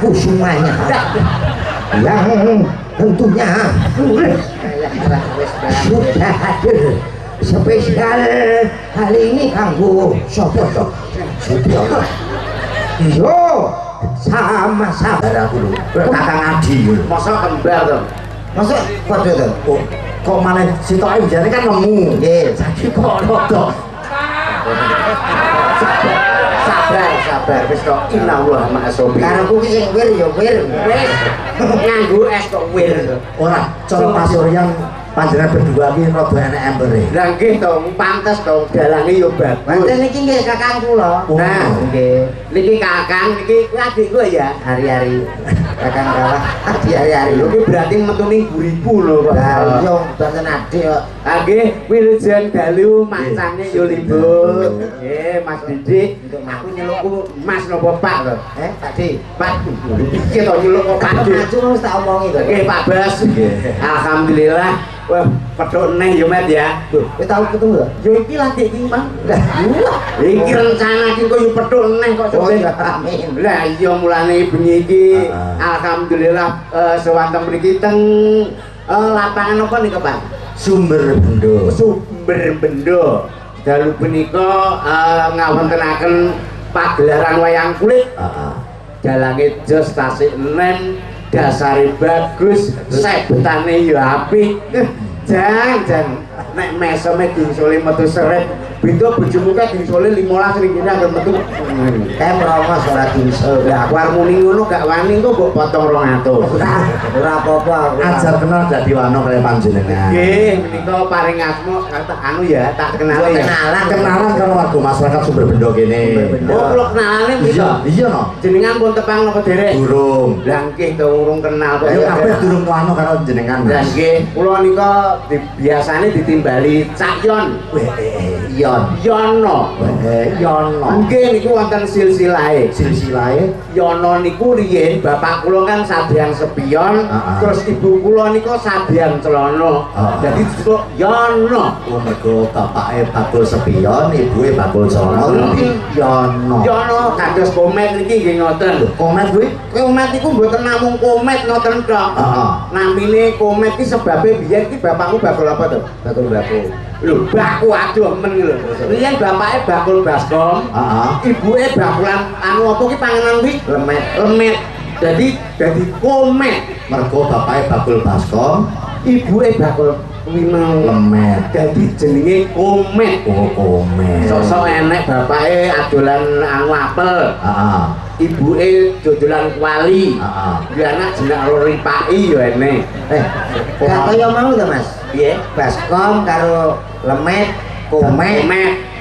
aku semuanya yang tentunya sudah hadir spesial kali ini kanggo sopo to Sudiono yo sama sabar aku lho kakang Adi masa kembar to masa padha to kok malah sitoke jane kan nemu nggih saiki kok rada sabar wis kok inallah ma'asobi karo ku sing wir ya wir wis nganggo es kok wir ora cara pasuryan panjenengan berdua iki rada enek embere. Lah nggih to, pantes to dalange yo bagus. Pantes niki nggih kakang kula. Nah, nggih. Niki kakang, niki adikku ya, hari-hari. Kakang kawah hari-hari. Lho ki berarti metu ning guriku lho kok. Lah yo banten adik kok. Ah nggih, Wilujeng dalu mancane yo libur. Nggih, Mas Didik, aku nyelukku Mas napa Pak to? Pak Dik. Pak. Iki to nyeluk kok Pak Dik. Aku wis tak omongi to. Nggih, Pak Bas. Alhamdulillah. Wah, pedhok neh yo Met ya. Kowe tau ketemu lho? Yo iki lagi iki, Mang. Iki rencana iki kok yo pedhok neh kok sampe amin. Lah iya mulane bengi iki alhamdulillah sewanten mriki teng lapangan apa nika, Pak? Sumber Bendo. Sumber Bendo. Dalu punika ngawontenaken pagelaran wayang kulit. Dalange jos tasik enem. Dasare bagus, sebetane ya apik. Jang nek meseme dingsole metu seret, beda bojomu ka dingsole 15 ring kene anggere metu. Kae merongos ora dingsol. Lah aku arep muni ngono gak wani kok mbok potong 200. Ora apa-apa aku. Ajar kenal dadi wano kaya panjenengan. Nggih, menika paring asma anu ya, tak kenali ya. Kenalan karo warga masyarakat Sumber Bendo kene. Oh, kula kenalane Iya, iya no. jenengan pun tepang napa derek? Durung. Lah nggih to urung kenal kok. Ayo kabeh durung wano karo jenengan. Lah nggih, kula nika biasane ditimbali Cak Yon. Yon. Yono. Yono. Nggih niku wonten silsilahe. Silsilahe Yono niku riyen bapak kula kan sabyang sepion, terus ibu kula niku sabyang celana. Dadi disebut Yono. Mergo bapake bakul sepion, ibuke bakul celana. Yono. Yono kados komet niki nggih ngoten. Komet kuwi? Komet iku mboten namung komet ngoten tok. Namine komet iki sebabe biyen iki bapakmu bakul apa to? Bakul-bakul. Lho, baku aduh men lho. Riyen bapake bakul baskom, ibuke bakulan anu apa ki panganan kuwi? Lemet. Dadi komet. Mergo bapake bakul baskom, Ibuke bakul kuwi lemet. Dadi jenenge komet. Oh, komet. Sosok enek bapake adolan anu apel. Ibuke dodolan kuali. Dia anak jeneng Ripaki ya enek. Gak kaya mau to, Mas? Piye? Baskom karo lemet, komet.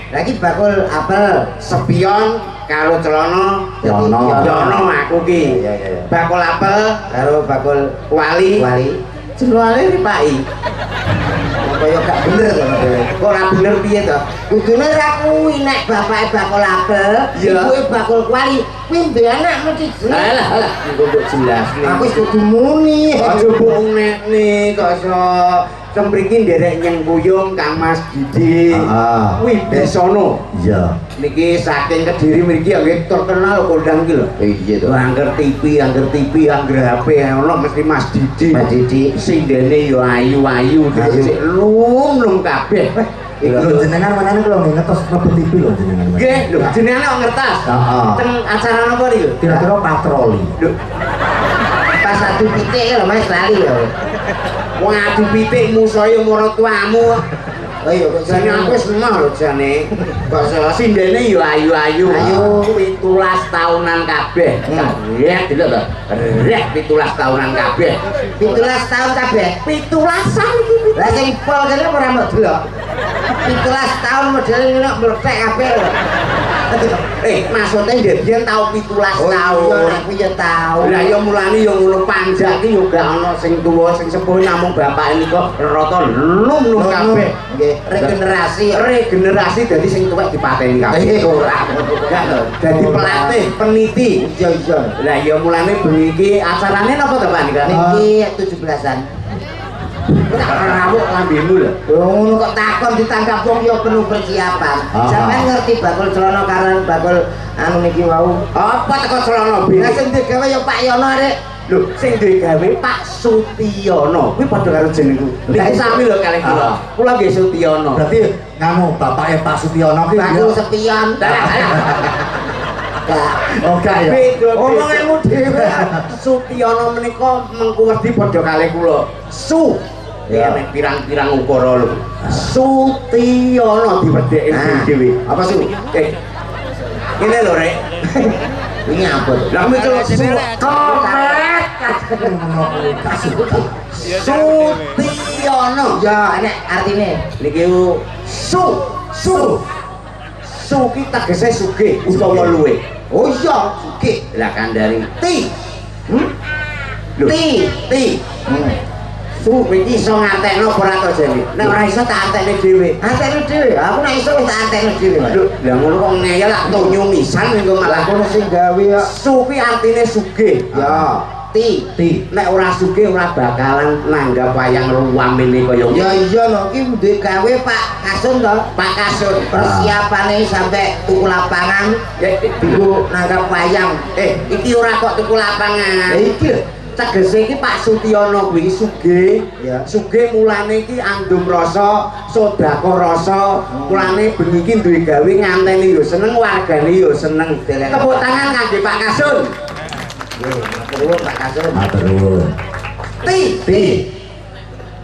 Lagi bakul apel, Sepion karo celana Yono aku ki. Bakul apel karo bakul kuali. Jenenge Ripaki. Kaya gak bener to, Mas. Kok ora bener piye to? Kudune ra kuwi nek bapake bakul apel, ibuke bakul kuali, kuwi duwe anak mesti. Alah, engko mbok jelasne. Aku wis kudu muni. Aja bohong nek nih kok iso sempriki nderek nyengkuyung Kang Mas Didi. Kuwi bisono. Iya. Niki saking Kediri mriki nggih terkenal kondang iki lho. Iya to. Angger TV, angger HP ono mesti Mas Didi. Mas Didi Sing dene yo ayu-ayu, sik lum kabeh. Lho jenengan manane kula nggih ngetos mlebu TV lho jenengan. Nggih, lho jenengane kok ngertas. Teng acara napa niku? Kira-kira patroli. Lho pas adu pitik lho Mas lali lho. wong adu pitik musuhe umur tuamu. Oh iya kok Jane aku wis emah lho jane. Kok sindene yo ayu-ayu. Ayu 17 tahunan kabeh. Rek delok to. Rek 17 tahunan kabeh. 17 tahun kabeh. 17an iki. Lah sing pol kene ora mbok delok. 17 tahun model ngene meletek kabeh lho. Maksudnya dia tau 17 tahun. Aku ya tau. Lah ya mulane ya ngono panjang iki yo gak ana sing tuwa sing sepuh namung bapak ini kok rata lum kabeh. Nggih, regenerasi dadi sing tuwek dipateni kabeh. Ora. Gak lho. Dadi pelatih, peniti. Iya. Lah ya mulane bengi iki acarane napa to Pak Nika? Niki 17-an. Tak rawuh lambemu lho. Ngono kok takon ditangkap wong ya penuh persiapan. Sampeyan ngerti bakul celana karan bakul anu niki wau. Apa teko celana biru? Lah sing digawe ya Pak Yono rek. Lho, sing digawe Pak Sutiono. Kuwi padha karo jenengku. Niku sami lho kalih kula. Kula nggih Sutiono. Berarti kamu bapaknya Pak Sutiono ki Bakul sepion. Oke ya. Omonganmu dhewe. Sutiono menika mengku wedi padha kalih kula. Ya nek pirang-pirang ukara lho. Sutiono diwedheki dhewe. Apa Su? Ngene lho rek. Ini apa tuh? Lah metu komet. Sutiono. Ya, nek artine Niki su ki tegese sugih utawa luwe. oh iya, sugih. Lah kandhane ti. Lho, ti. Su iki iso ngantekno ora to jane. Nek ora iso tak antekne dhewe. Antekne dhewe. Aku nek iso wis tak antekne dhewe. Lho, lah ngono kok ngeyel lak tonyo misan engko malah Kono sing gawe ya. su ki artine sugih. Ya, ti. Nek ora sugih ora bakalan nanggap wayang ruwamene kaya Ya iya lho, iki duwe gawe Pak Kasun to. Pak Kasun. Persiapane sampai tuku lapangan digo nanggap wayang. Iki ora kok tuku lapangan. Iki lho. Tegese iki Pak Sutiono kuwi sugih. Ya. Sugih mulane iki andum rasa, sedekah rasa. Mulane bengi iki duwe gawe nganteni yo seneng, wargane yo seneng. Tepuk tangan kangge Pak Kasun. Nggih, Pak Kasun. Matur nuwun.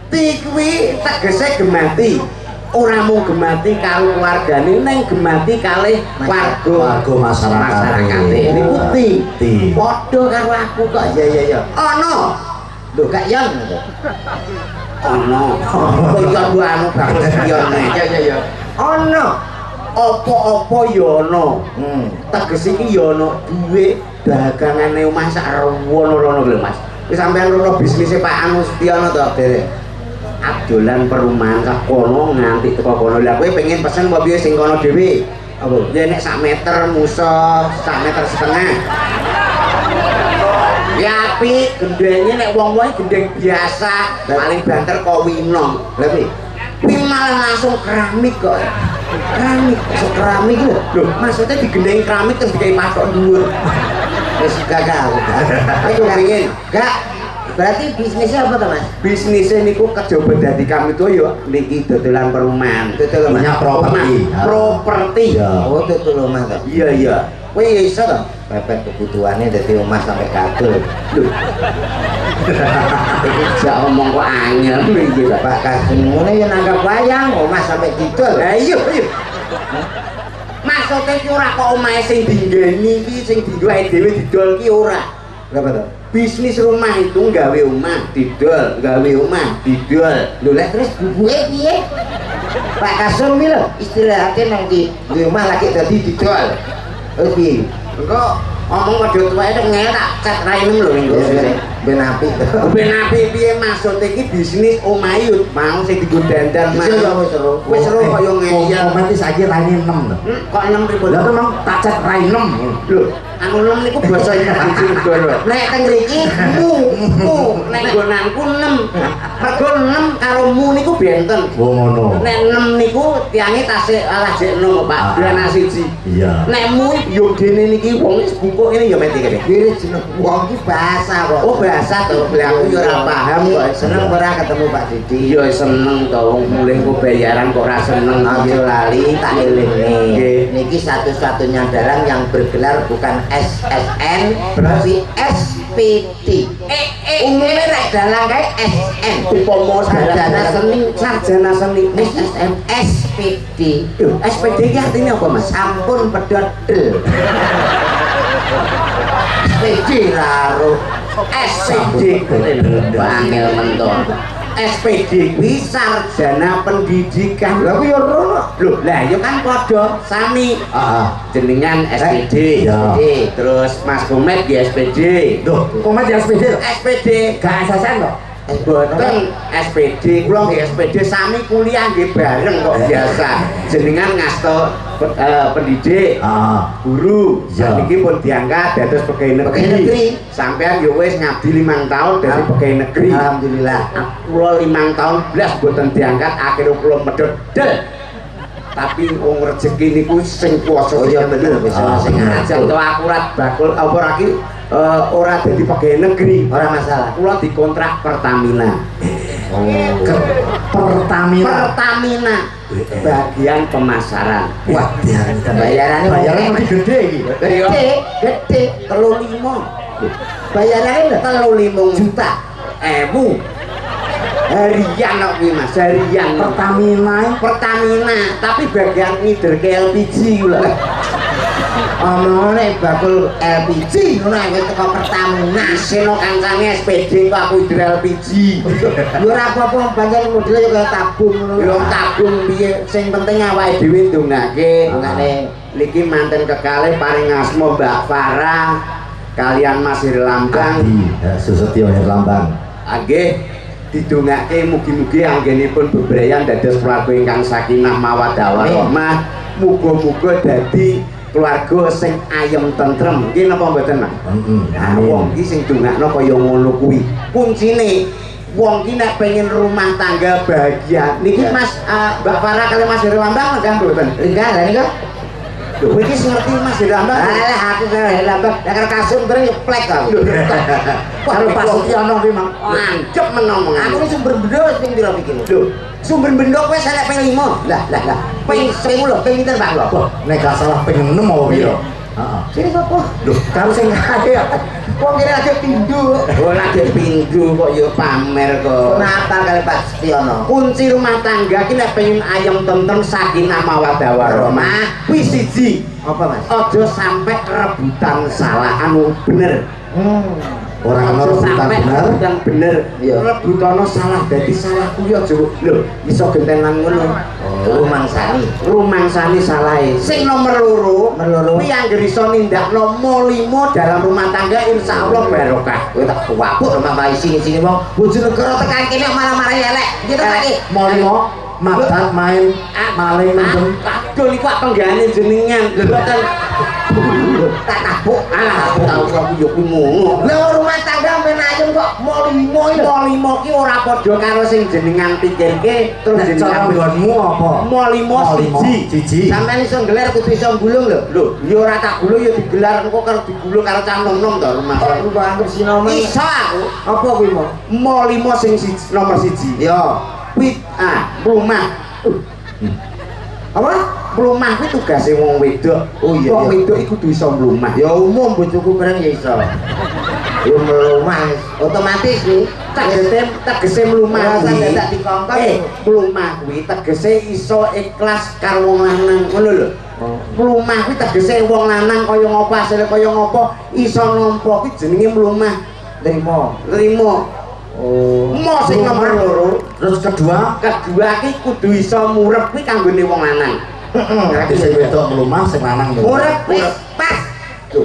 Ti kuwi tegese gemati. Ora mung gemati karo keluargane, ning gemati kalih warga masyarakat. Niku ti. Padha karo aku kok. Ya. Ana. Lho, gak yon. Ana. Kaya ku anu bagus piyone. Ya. Ana. Apa-apa ya ana. Teges iki ya ana duwe dagangane omah sak rono-rono lho Mas. Wis sampeyan rono bisnise Pak Anu Sutiono to, Derek. Abdolan perumahan sak kono nganti teko kono. Lah kowe pengen pesen apa piye sing kono dhewe? Apa? Ya nek sak meter musa, sak meter setengah. Ya apik, gendenge nek wong-wong gendeng biasa, paling banter kok winong. Lah piye? Kuwi malah langsung keramik kok. Keramik lho. Lho, maksudnya digendeng keramik terus dikai patok dhuwur. Wis gagal. Iku pengen. Gak. Berarti bisnisnya apa tuh Mas? Bisnisnya niku kejaba dadi kami tuh ya niki dodolan perumahan. Dodol Punya properti. Oh, dodol omah to. Iya. Kowe ya iso to? Pepet kebutuhannya dadi omah sampai kadul. Lho. Iki jak omong kok angel iki Pak. Pak Kasun ngene ya nanggap wayang omah sampai didol. Lah iya. Maksudnya ki ora kok omahe sing dinggeni iki sing dienggo dhewe didol ki ora. Berapa tuh? Bisnis rumah itu gawe omah didol, Lho lek terus bubuke piye? Pak Kasun ki lho istilahake nang di omah lagi dadi didol. Oh piye? engko omong padha tuweke nek ngel tak cat rainem lho engko Ben apik. ben apik piye maksud iki bisnis omayut mau sing digo dandan mah wis seru kaya ngeyel Komet iki saiki raine 6 lho. kok 6 ribu Lah memang tak cet rainem. lho anu 6 niku basa Inggris lho nek teng mriki mu nek nggonanku 6 mergo 6 karo mu niku benten Oh ngono. nek 6 niku tiange tasih alah jek 6 Pak dana siji Iya. nek mu yo dene niki wong wis bungkuk ngene ya meti kene Kiri jeneng wong iki bahasa kok. oh bahasa to aku yo ora paham kok Seneng ora ketemu Pak Didi. iya seneng to wong mulih kok bayaran kok ora seneng Aja lali tak elingne. Nggih. Niki satu-satunya dalang yang bergelar bukan SSN tapi SPD. Umumnya rek dalang kae SN. upama sarjana seni SSN SPD. SPD iki artinya apa Mas? Sampun pedot del. SPD raro. SPD angel menton SPD kuwi sarjana pendidikan Lah kuwi yo rono. lho lah ya kan padha sami Heeh. jenengan SPD Ya. terus Mas Komet ya SPD Loh, Komet ya SPD. SPD Gak SSN kok. boten SPD kula nggih SPD sami kuliah nggih bareng kok biasa jenengan ngasto pendidik, guru, niki pun diangkat dados pegawai negeri. Sampean yo wis ngabdi 5 tahun dadi pegawai negeri. Alhamdulillah. Kula 5 tahun blas boten diangkat, akhirnya kula medhot del. Tapi wong rezeki niku sing kuwasa. Oh iya bener bisa sing aja to akurat bakul apa lagi ora dadi pegawai negeri, ora masalah. Kula dikontrak Pertamina. Oh. Pertamina bagian pemasaran. Wah, bayarannya lebih gede iki. Gede 35. Bayarannya 35 juta. Harian kok kuwi Mas, harian. Pertamina, tapi bagian ngider ke LPG lho. Omongane bakul LPG ngono ae teko Pertamina. Seno kancane SPD kok aku ngider LPG. Yo ora apa-apa pancen modele yo kaya tabung ngono. Yo tabung piye, sing penting awake dhewe ndongake. Ngene niki manten kekalih paring asma Mbak Farah kalian Mas Herlambang. Susetyo Herlambang. Nggih. Didongake mugi-mugi anggenipun bebrayan dados keluarga ingkang sakinah mawaddah warahmah. Muga-muga dadi keluarga sing ayem tentrem. Nggih napa mboten, Mas? Nah, wong iki sing dongakno kaya ngono kuwi. Kuncine wong ki nek pengen rumah tangga bahagia. Niki Mas Mbak Farah kali Mas Herlambang nggih mboten? enggak lah niku. Lho kowe iki ngerti Mas Herlambang? Alah aku Herlambang nek kasur bareng plek aku. Karo Pak Sutyono ki Mang. Ancep menom. Aku iki sumber bendo sing pira iki lho. Sumber bendo kowe sak ping 5. Lah, ping 10 ping pinten Pak lho. Nek gak salah ping 6 apa pira? Heeh. Sini sapa? Lho, karo sing kaya. Wong kene lagi pindu. Oh, lagi pindu kok yo pamer kok. Kenapa kali Pak Setiono? Kunci rumah tangga ki nek pengen ayem tentrem sakinah mawaddah warahmah, kuwi siji. Apa Mas? Aja sampe rebutan salah anu bener. Orang ana rebutan bener. Iya. Rebutana salah dadi salah kuwi aja lho iso gentenan ngono. Rumangsani salahe. Sing nomor loro kuwi anggere iso nindakno molimo dalam rumah tangga insyaallah barokah. Kowe tak wabuk rumah sini wong Bojonegoro tekan kene malah-malah elek. Gitu lagi. Molimo mabat main maling mendem. Aduh niku penggane jenengan. Mboten tak tabuk. Aku tau aku yo kuwi ngono. Lah rumah tangga men ayem kok molimo ki ora padha karo sing jenengan pikirke terus jenengan nggonmu apa? Molimo siji. Sampeyan iso nggelar kudu iso gulung lho. Lho, yo ora tak gulung yo digelar engko karo digulung karo cah nom-nom to rumah. Aku anggap sinoma. Iso aku. Apa kuwi mau? Molimo sing nomor siji. Yo. Kuwi rumah. Apa? Mlumah kuwi tugase wong wedok. Oh iya. Wong wedok iku kudu iso mlumah. Ya umum bojoku bareng ya iso. Yo mlumah otomatis nih tegese mlumah kuwi tak dikongkon. Mlumah kuwi tegese iso ikhlas karo wong lanang ngono lho. Mlumah kuwi tegese wong lanang kaya ngopo asile kaya ngopo iso nampa kuwi jenenge mlumah. Trimo. Oh, mo sing nomor loro. Terus kedua ki kudu iso murep kuwi kanggone wong lanang. Heeh. Sing wedok mlumah sing lanang murep wis pas.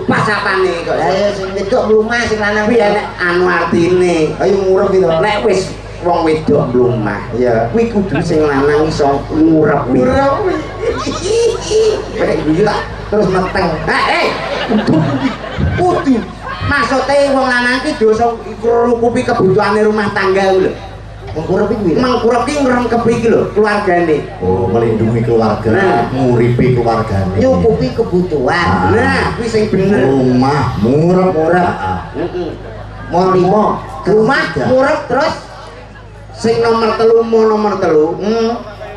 Pas apane kok. Lah sing wedok mlumah sing lanang kuwi nek anu artine. Ayo murep itu. Nek wis wong wedok mlumah, ya kuwi kudu sing lanang iso murep. Nek iki terus meteng. Kudu maksudnya wong lanang ki dosa ngrukupi kebutuhane rumah tangga lho. Mengkurep iki ngrengkepi iki lho keluargane. Oh, melindungi keluarga, nguripi keluargane. Nyukupi kebutuhan. Nah, kuwi sing bener. Rumah murep. Heeh. Molimo, rumah murep terus sing nomor 3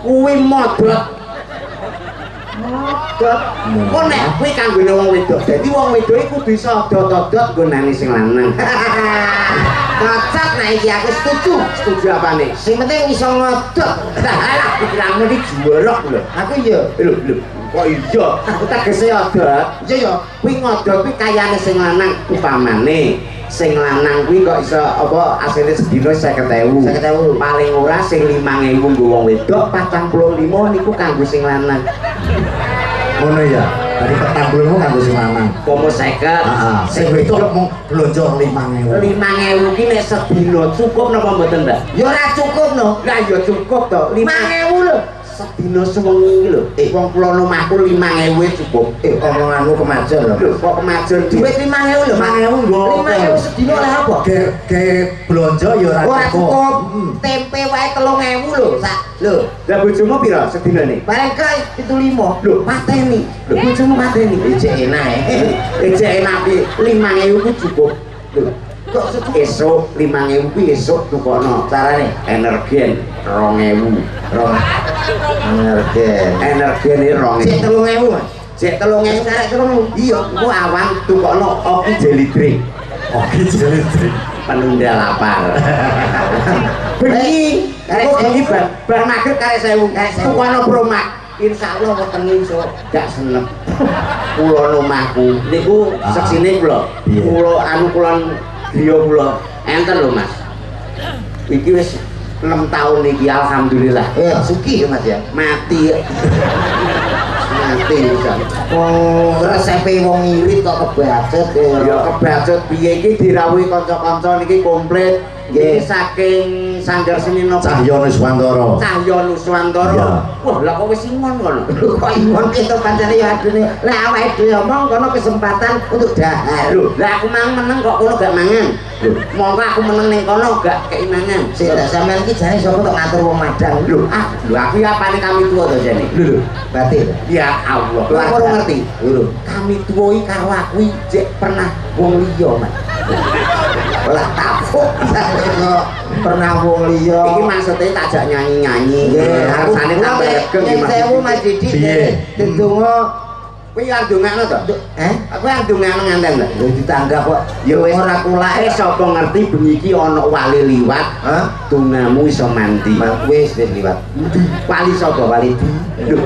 kuwi modot. Kok nek kuwi kanggone wong wedok. Dadi wong wedok iku kudu iso dodot-dodot nggonane sing lanang. Cocok nek iki aku setuju. Setuju apane? Sing penting iso ngodot. Alah pikiranmu iki jorok lho. Aku iya. Lho, kok iya? Aku tegese odot. Iya ya, kuwi ngodot kuwi kayane sing lanang upamane. Sing lanang kuwi kok iso apa asline sedina 50.000. Paling ora sing 5.000 nggo wong wedok, 45 niku kanggo sing lanang. Ngono ya. Dari 40.000 kanggo sing lanang. Pomo 50. Heeh. Sing wedok mung blonjo 5.000. 5.000 ki nek sedina cukup napa mboten, Mbak? Ya ora cukup no. Lah ya cukup to. 5.000 lho. sedina sewengi lho. Wong kula omahku 5.000 cukup. Omonganmu kemajon lho. Lho kok kemajon Duit 5.000 lho. 5.000 nggo. 5.000 sedina oleh apa? Ke blonjo ya ora Ora cukup. cukup. Tempe wae 3.000 lho, sak. Lho. Lah bojomu pira sedinane? Bareng kae 75. Lho, pateni. Lho bojomu mateni. Ijek enak. Ejek enak piye? 5.000 ku cukup. Lho, kok esuk 5.000 ku esuk tukono. Carane Energen 2.000. Energen 2.000. Cek 3.000 Mas. Cek 3.000 Karek 3.000. iya, ku awan tukono opi jelly drink. Oke jelly drink. Penunda lapar. Bengi, karek bengi bar magrib karek 1.000. Tukono promak. Insyaallah wonten iso gak senep. Kula omahku niku seksine kula. Kula anu kula griya kula enten lho Mas. Iki wis 6 tahun iki alhamdulillah. Suki ya Mas ya. Mati. Mati pisan. Wong resepe wong irit kok kebacut Ya kebacut piye iki dirawuhi kanca-kanca niki komplit. Nggih saking Sanggar Seni Nopo Cahyono Swantara. Cahyono Swantara. Ya. Wah, lah kok wis ingon ngono. kok imun itu pancene ya adune. Lah awake dhewe omong kono kesempatan untuk dahar. Lho, lah aku mang meneng kok kono gak mangan. Lho, monggo aku meneng ning kono gak keimangan. Sik tak sampean iki jane sapa tok ngatur wong Madang. Lho, aku ya apane kami tuwa to jane. Lho, batin. ya Allah. Kowe Aku ora ngerti. Lho, Kami tuwa iki karo aku jek pernah wong liya, Mas. lah tapuk kok pernah wong liya. Iki maksudnya takjak nyanyi-nyanyi. Nggih, aku Rasane tambah regeng iki Mas. sewu Mas Didi. Piye? Dedonga Kowe ya ndongakno to? Aku yang ndongakno nganten lho. lho ditanggap kok. Ya wis ora kulake sapa ngerti bengi iki ana wali liwat. Hah? Dongamu iso mandi. Wis liwat. Wali sapa wali di? Lho.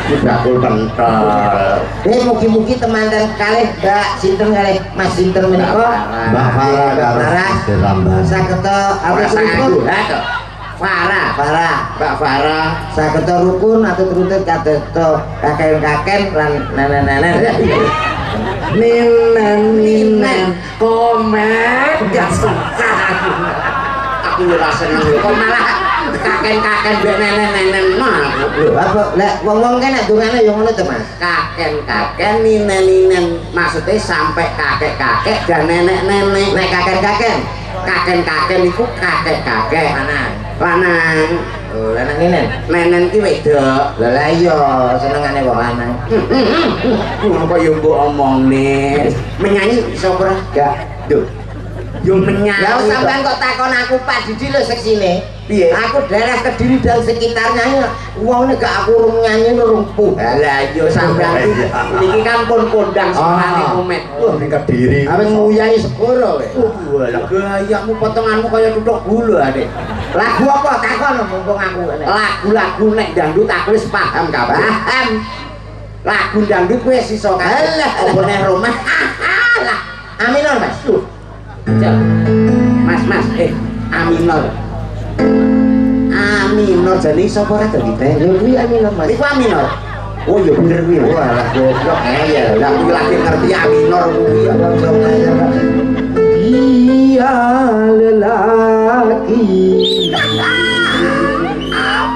Iki bakul pentol. Mugi-mugi temanten kalih Mbak sinten kalih Mas sinten menika Mbak Farah karo Farah. Mister Ramban. Saged Ora rukun. ha to. Farah, Farah. Mbak Farah. Saged rukun atau turutet kadosta kaken-kaken lan nenen-nenen. Ninan komet gak suka. Aku ora seneng kok malah kaken-kaken mbek nenen-nenen mah. Lho, apa lek wong-wong kan nek dongane yo ngono to, Mas. Kaken-kaken ninen-ninen maksudnya sampai kakek-kakek dan nenek-nenek. Nek kaken-kaken Kaken-kaken iku kakek-kakek lanang. oh lanang nenen. Nenen ki wedok. Lah iya senengane wong lanang. Kok yo mbok omongne. Menyanyi iso ora? Gak. Duh. Yo menyanyi. Lah sampean kok takon aku Pak Didi lho seksine. Piye? Aku daerah Kediri dan sekitarnya wong nek gak aku urung nyanyi urung puh. Lah yo sampean niki kan pun kondang sekali komet. Wah, ning Kediri. Aweng nguyai segoro kowe. Walah gayamu potonganmu kaya tutuk gula Adek. Lagu apa takon mumpung aku ngene. Lagu-lagu nek dangdut aku wis paham kabeh. Paham. Lagu dangdut kowe sisa kabeh. Alah. Apa neh rumah? Alah. Aminor Mas. Mas, Aminor. Aminor jane sapa ora dadi teh? Lho kuwi Aminor Mas. Iku Aminor. Oh iya bener kuwi. Wah, lah goblok ngeyel. Lah kuwi lagi ngerti Aminor kuwi. Goblok ngeyel. Dia lelaki.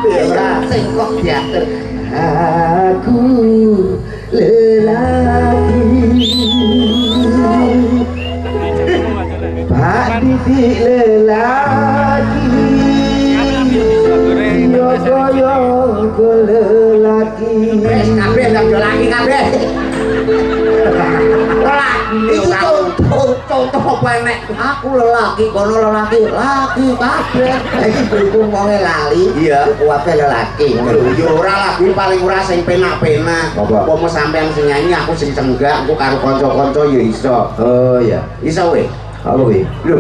Ya, sing kok diatur. Aku lelaki. Pak Didi lelaki. Yo lelaki. Wes kabeh ndak lagi kabeh. Iku contoh apa nek Aku lelaki, kono lelaki, laki kabeh. Iki berhubung wonge lali. Iya. Kuwabe lelaki. yo ora lagu paling ora sing penak-penak. Apa? Apa sampean sing nyanyi aku sing cenggak, aku karo kanca-kanca ya iso. Oh iya. Iso we. Apa kuwi? Lho,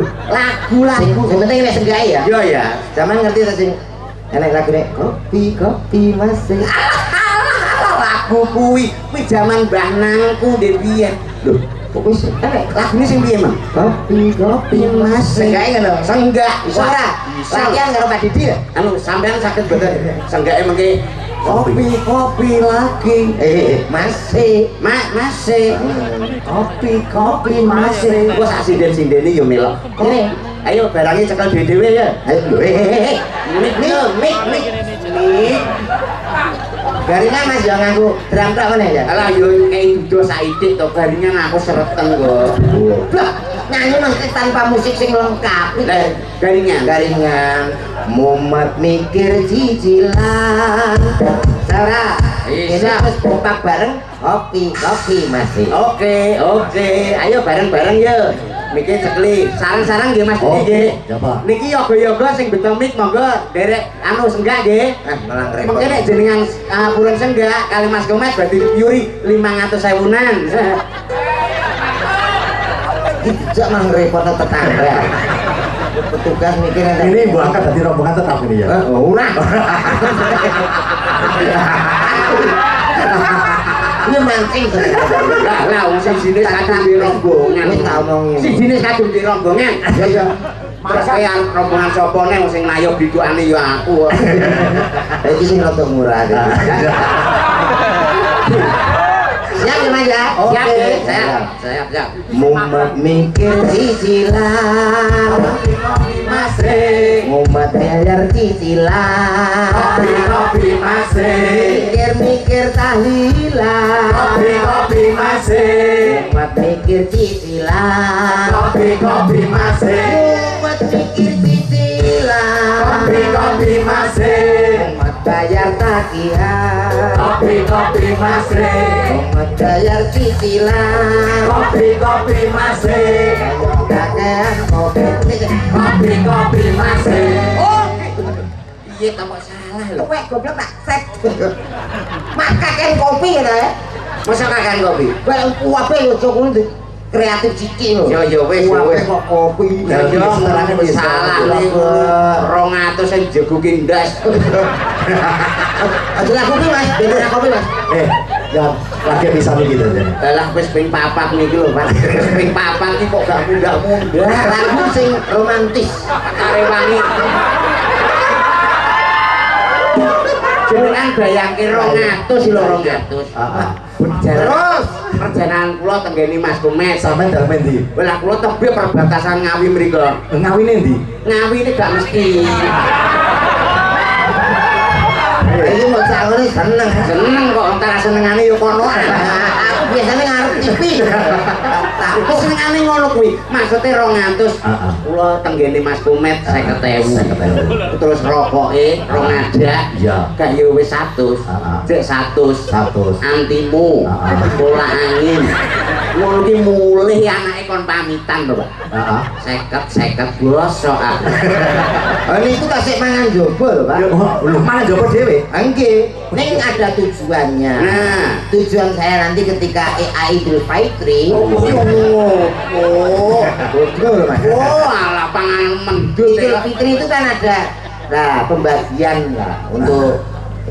Sing penting nek senggae ya. yo ya. Zaman ngerti ta sing enek lagune kopi masih. Lagu kuwi zaman Mbah Nangku ndek biyen. Lho, Kok wis enek lagune sing piye, Mang? kopi masih. Senggae ngono. Senggak Iso ora? Latihan karo Pak Didi ya? Anu sampean sakit bener. Senggake mengke kopi lagi. Masih. Masih. Kopi masih. Wes asinden-sindene yo melok. Kene. Ayo barangnya cekel dhewe ya. Ayo lho. Mik. Garingan Mas yo nganggo drum tok meneh ya. Alah yo kayak dudo saidik to garingan aku sereten kok. Lah, nyanyi mesti tanpa musik sing lengkap. Garingan. Mumet mikir cicilan. Sarah, ini terus kompak bareng kopi masih. Oke. Ayo bareng-bareng yo. Mikir sekali. Sarang-sarang nggih Mas Didi nggih. Niki yoga-yoga sing beto mik monggo derek anu senggak nggih. Malang repot. Mungkin nek jenengan purun senggak kali Mas Komet berarti yuri 500.000-an. Tidak malang repot tetangga. Petugas mikir Ini Bu angkat dadi rombongan tetap ini ya. Ora. Ini mancing Lah wong sing jenis kadung di rombongan. Wis tak omongin. Si jenis kadung di rombongan. Ya. Terus kaya rombongan sapa nek wong sing nayo bidukane ya aku. Iki sing rada murah. Siap ya Mas ya? Siap. Mumet mikir cicilan Masih Mumet bayar cicilan kopi masih Mikir tahlilan kopi masih Mumet mikir cicilan kopi masih Mumet mikir cicilan kopi masih Mumet bayar tagihan kopi masih Mumet bayar cicilan kopi masih kakean kopi masih iya tambah salah lho wek goblok tak set makakan kopi ya masa kakan kopi wek uape yo cokul kreatif sithik lho yo wis kok kopi ya yo salah nih 200 sing jeguki ndas aja kopi Mas bener kopi Mas Yang lagi bisa begitu jadi. Lah wis ping 4 niki lho Pak wis ping 4 iki kok gak mundak-mundak lagu sing romantis karewangi jenengan bayangke 200 lho 200 terus perjalanan kula tenggene Mas Komet Sampai dalam endi? lah kula tebih perbatasan Ngawi mriku Ngawine endi? Ngawi ini gak mesti iki mau sahur seneng kok antara senengane yo kono aku biasanya ngarep TV aku senengane ngono kuwi maksude 200 kula tenggene Mas Komet 50.000 terus rokoke 2 Iya. gak yo wis 100 cek 100 antimu bola angin ngono ki mulih anake kon pamitan lho Pak 50 bosok aku ini itu kasih mangan jobo lho Pak Lu mana jawab dhewe? Enggak, ini ada tujuannya. Nah, tujuan saya nanti ketika Idul Fitri. Betul Mas. Alah panganan mendut. Idul Fitri itu kan ada, pembagian lah untuk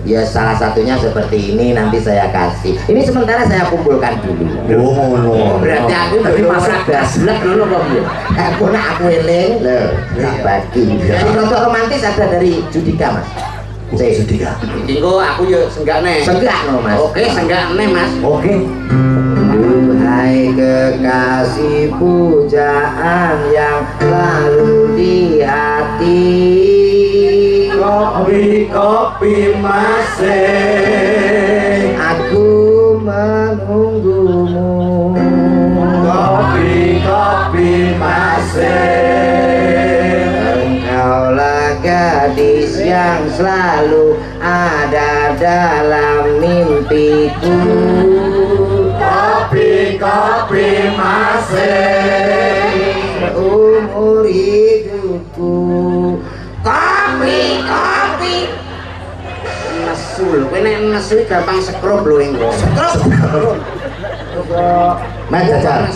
ya salah satunya seperti ini nanti saya kasih. Ini sementara saya kumpulkan dulu. Berarti aku tapi masak gaslek ngono kok piye? Aku eling loh, bagi. Jadi contoh romantis ada dari Judika Mas. Judika. Engko aku yo senggakne. Senggak no Mas. Oke, senggakne Mas. Oke. Duhai kekasih pujaan yang lalu di hati. Kopi masih. Aku menunggumu. Kopi masih. Engkaulah gadis yang selalu ada dalam mimpiku. Kopi masih. Seumur hidupku. Kopi. Nesul, kowe nek nesu gampang sekrup lho engko. Sekrup. Mas Jajar,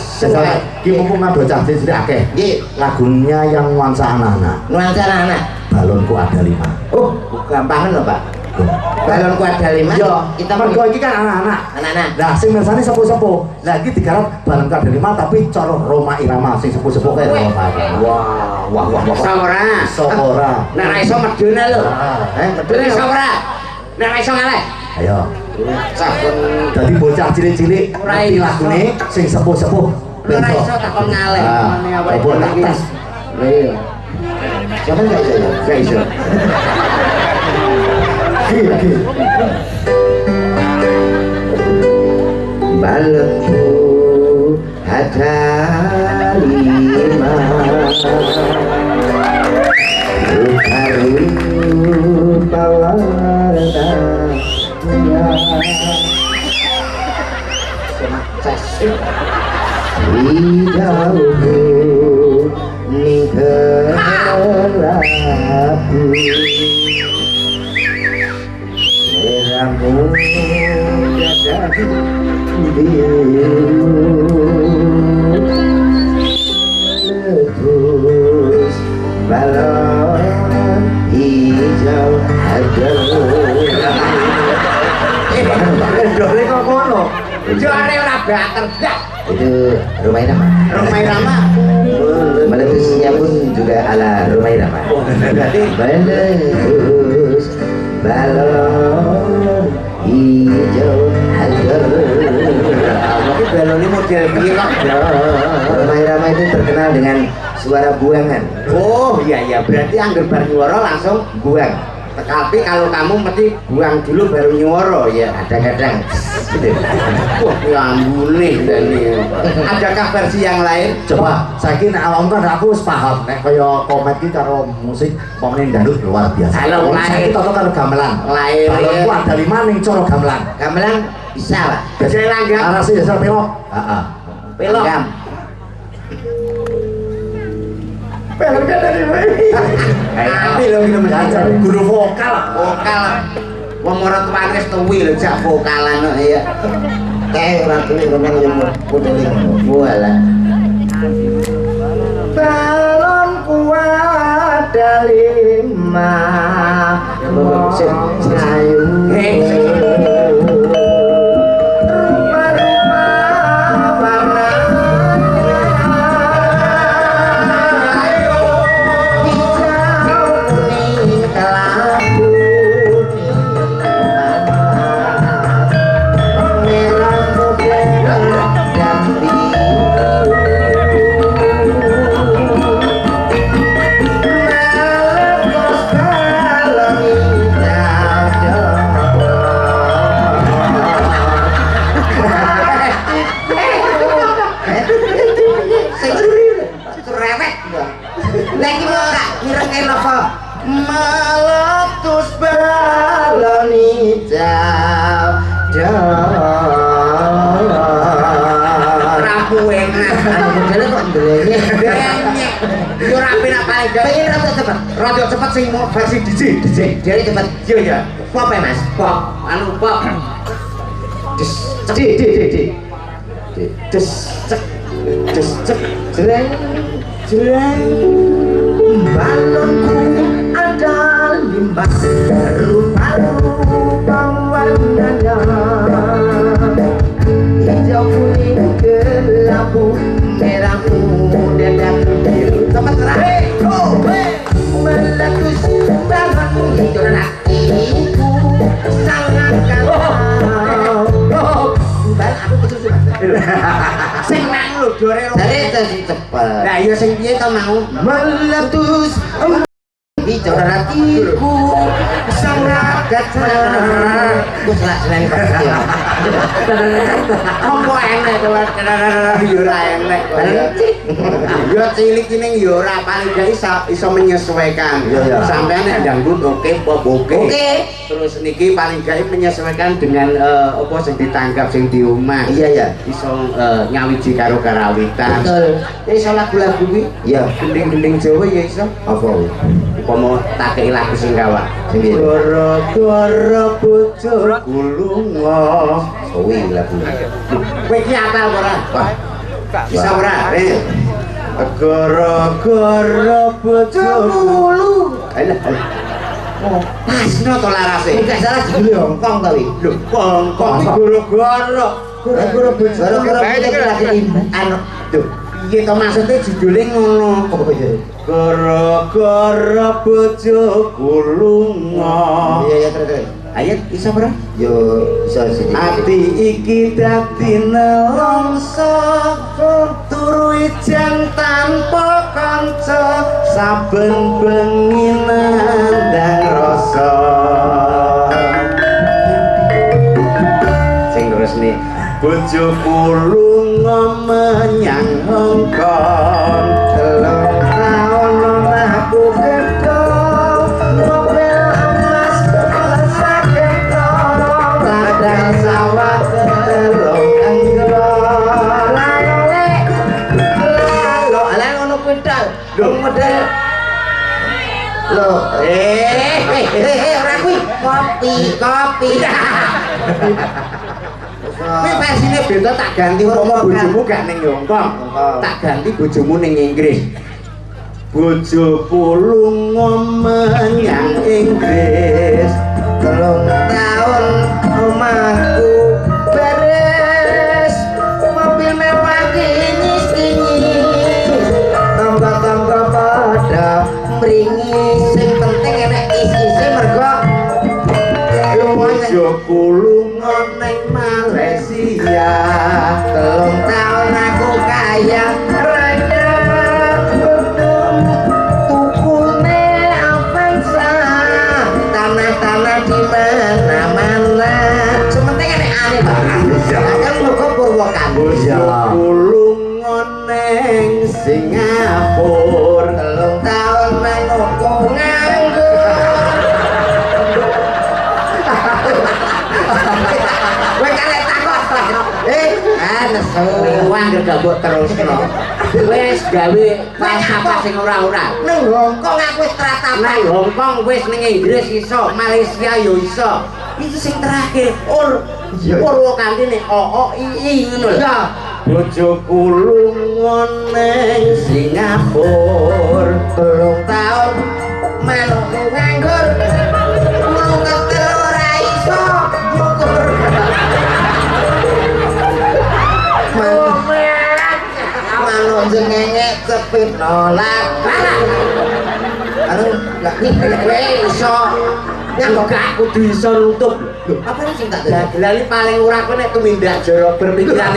ki mumpung ngado cah cilik akeh. Nggih, Lagunya yang nuansa anak-anak. nuansa anak. Balonku ada 5. Oh, gampangan lho, Pak. Balonku ada 5. Yo, Kita mergo iki kan anak-anak. anak-anak. Nah, sing mirsani sepuh-sepuh. Lah iki digarap balonku ada 5 tapi cara Roma Irama sing sepuh-sepuh kae lho, Pak. Wah. Saura. Sopora. Nek ra iso medune lho. Medune Betul. saura. Nek ra iso ngaleh. Ayo. Saben Dadi bocah cilik-cilik Ora ngerti iso. lagune sing sepuh-sepuh. ora iso takon ngaleh. Mane awake Coba tak dhewe tes. Iya. Siapa enggak iso ya? gak iso. Gih. balonku ada 5 rupa-rupa warnanya hidauku ning kelaku meramu dadah biru letus balon hijau hajar Dole kok ngono. Jare ora banter blas. itu Rumah Irama. Rumah Irama. Meletusnya pun juga ala Rumah Irama. Meletus balon hijau hajar. Mungkin balonnya model piye kok? Rumah Irama itu terkenal dengan suara buangan. Oh iya berarti angger bar nyuwara langsung Buang. tapi kalau kamu mesti buang dulu baru nyuwara ya. Kadang-kadang gitu. Wah ya ambune Dani. Adakah versi yang lain? Coba saiki nek awakmu kan aku wis paham nek kaya komen iki karo musik pomene dangdut luar biasa. Halo, saiki toto karo gamelan. Lain. Balonku ada 5 ning cara gamelan. Gamelan bisa lah. Biasanya langgam. Arase dasar pelok. Heeh. Pelok. Langgam. Pelok dari mana? Pelok itu mengajar. Guru vokal. Vokal. Wong ora tuane wis tuwi lho jak vokalan kok ya. Kayak orang tulis memang yang modeling. Walah. Balonku ada 5 ngayu. Lagi ora ngireng apa? Meletus balon hijau Rapu enak. modalnya kok ndelenge Benyek. Yo rapi nak paling pengen rada cepet radio cepet sing mau versi DJ. jadi cepet Yo ya. pop ya mas Pop, anu pop. des des cek des cek jreng jreng balonku ada 5 rupa-rupa warnanya hijau kuning kelabu merah muda dan biru tempat terakhir meletus balon hijau dan hatiku sangat kacau bal aku kesusu Sing nang lho dore. dari tadi cepet Lah iya sing piye to mau? meletus hijau dan hatiku sangat kacau gue selak-selain kecil Apa enek to yo ora enek. Yo cilik ini yo ora paling gak iso menyesuaikan. Iya. Sampeyan nek dangdut oke, pop oke. Terus niki paling gak menyesuaikan dengan apa sing ditangkap sing di omah. iya Iso nyawiji karo karawitan. betul Ya iso lagu-lagu kuwi. iya Gending-gending Jawa ya iso. apa Upama tak kei lagu sing gawak. Sing piye? Gara-gara bojoku lunga. suwi lagu Kowe iki apal ora? wah Bisa ora? Gara-gara bojoku. Alah. Oh, pasno to larase. enggak salah judulnya Hongkong tapi Lho, kok gara-gara gara-gara lagi anu Duh, piye to maksudnya judulnya ngono? oh iya Gara-gara bojoku lunga. iya terus Ayo bisa ora? yo bisa sini Ati iki dadi nelongso turu ijen tanpa kanca saben bengi nandang rasa sing terus nih bojoku lunga menyang Hongkong 3 tahun aku gedong mobil emas saketong ladang sawah telung enggong lalu ngono kuwi tok model lo ora kuwi kopi Ini versinya beda tak ganti umpama bojomu gak ning Hongkong. Tak ganti bojomu ning Inggris. Bojoku lunga menyang Inggris 3 tahun omahku beres mobil mewah kinyis tangga-tangga pada mringis sing penting enek isi-isi mergo bojoku lunga ning Malaysia 3 tahun aku kaya raya tukune Avanza tanah-tanah di mana-mana sementing enek ane kan mergo Purwokanto bojoku lunga ning Singapura 3 tahun menunggu nganggur kowe kalek takok nesu wah gak mbok terusno wis gawe falsafah sing ora-ora nang Hongkong aku wis tratapan nang Hongkong wis ning Inggris iso Malaysia yo iso iki sing terakhir Purwokanto ning OOI ngono lho bojoku lunga ning Singapura 3 tahun menunggu nganggur ngetel ora iso ngukur manuk jengenge cepet nolak aduh gak iso gak kudu iso nutup apa sing tak lali paling ora kowe nek tumindak jero berpikiran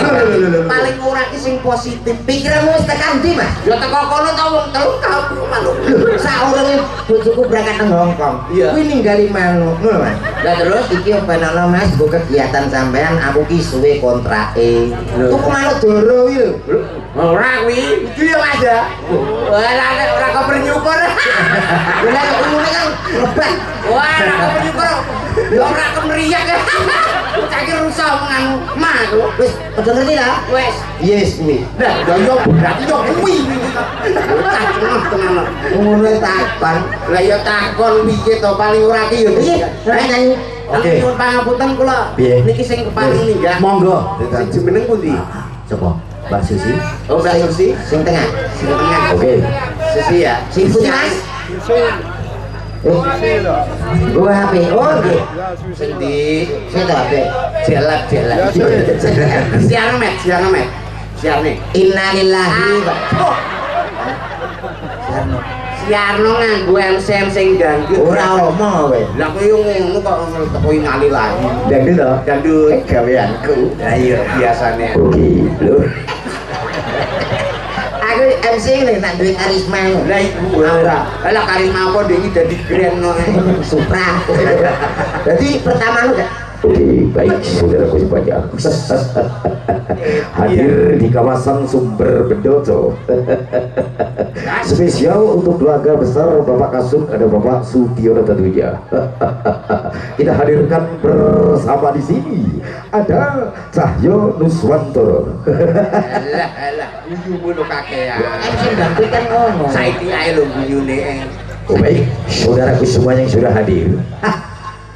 paling ora ki sing positif pikiranmu wis tekan ndi Mas ya teko kono ta wong 3 tahun manuk saurunge bojoku berangkat nang Hongkong kuwi ninggali manuk ngono Mas lah terus iki openono Mas go kegiatan sampean aku ki suwe kontrake tuku manuk doro kuwi lho ora kuwi iki yo Mas ya ora kok nyukur lah umune kan lebat wah ora kok nyukur yo ora kemriyak cak rusak nganu mah wis padha ngerti lah wis yes kuwi lah yo berarti yo kuwi tenan ngono takon lah ya takon piye to paling ora ki yo iya nyanyi oke nyuwun pangapunten kula niki sing keparing ninggah monggo sing jeneng pundi coba Mbak Susi oh Mbak Susi sing tengah oke Susi ya sing punya Mas gua HP oh nggih sing di sing HP jelek siar met siarne innalillahi siarno nganggo MC sing ganggu ora omong kowe lah kowe yo ngono kok teko ngali lagi dangdut lho gandut gaweanku ayo biasane oke lho aku MC nek nak duwe karisma lah iku ora lah karisma apa ndek iki dadi grand no supra jadi pertama lu gak oke baik saudaraku sepanjang hadir di kawasan Sumber Bendoto spesial untuk keluarga besar Bapak Kasum ada Bapak Sutiono tentunya kita hadirkan bersama di sini ada Cahyo Nuswantoro alah guyu ngono kakean MC dangdut kan ngono saiki ae lho guyune oh baik saudaraku semuanya yang sudah hadir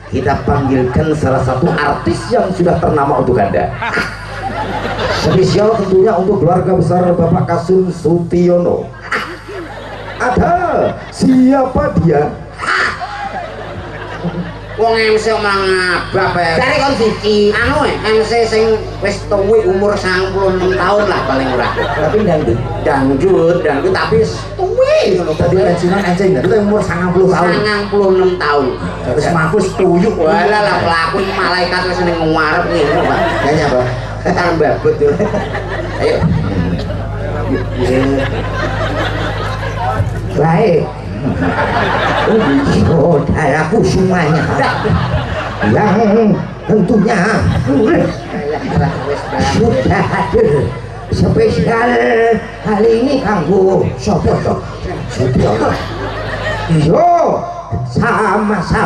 kita panggilkan salah satu artis yang sudah ternama untuk Anda spesial tentunya untuk keluarga besar Bapak Kasum Sutiono ada siapa dia wong MC omong ngabab cari kon siji anu MC sing wis tuwek umur 96 tahun lah paling ora tapi dangdut tapi tuwek ngono tadi pensiunan enceng itu umur 90 tahun 96 tahun terus mampus tuyuk walah lah pelaku malaikat wis ning ngarep ngene Pak nanya apa karo babut yo ayo baik oh darahku semuanya yang tentunya sudah hadir spesial kali ini kanggo sopo to? Yo sama-sama